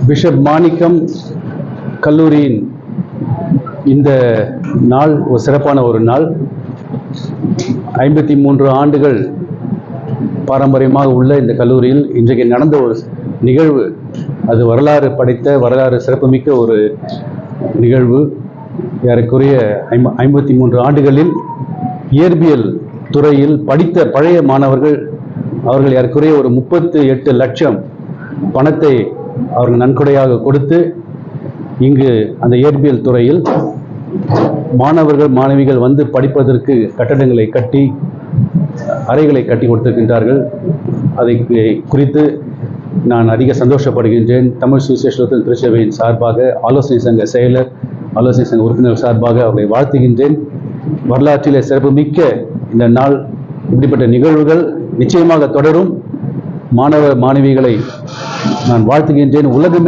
Bishop மாணிக்கம் கல்லூரியின் இந்த நாள் ஒரு சிறப்பான ஒரு நாள். 53 ஆண்டுகள் பாரம்பரியமாக உள்ள இந்த கல்லூரியில் இன்றைக்கு நடந்த ஒரு நிகழ்வு, அது வரலாறு படைத்த, வரலாறு சிறப்புமிக்க ஒரு நிகழ்வு. ஏறக்குறைய 53 ஆண்டுகளில் இயற்பியல் துறையில் படித்த பழைய மாணவர்கள், அவர்கள் ஏறக்குறைய ஒரு 38 லட்சம் பணத்தை அவர்கள் நன்கொடையாக கொடுத்து இங்கு அந்த இயற்பியல் துறையில் மாணவர்கள் மாணவிகள் வந்து படிப்பதற்கு கட்டடங்களை கட்டி, அறைகளை கட்டி கொடுத்திருக்கின்றார்கள். அதை குறித்து நான் அதிக சந்தோஷப்படுகின்றேன். தமிழ் சுவிசேஷ திருச்சபையின் சார்பாக, ஆலோசனை சங்க செயலர், ஆலோசனை சங்க உறுப்பினர் சார்பாக அவர்களை வாழ்த்துகின்றேன். வரலாற்றிலே சிறப்புமிக்க இந்த நாள், இப்படிப்பட்ட நிகழ்வுகள் நிச்சயமாக தொடரும். மாணவ மாணவிகளை நான் வாழ்த்துகின்றேன். உலகமே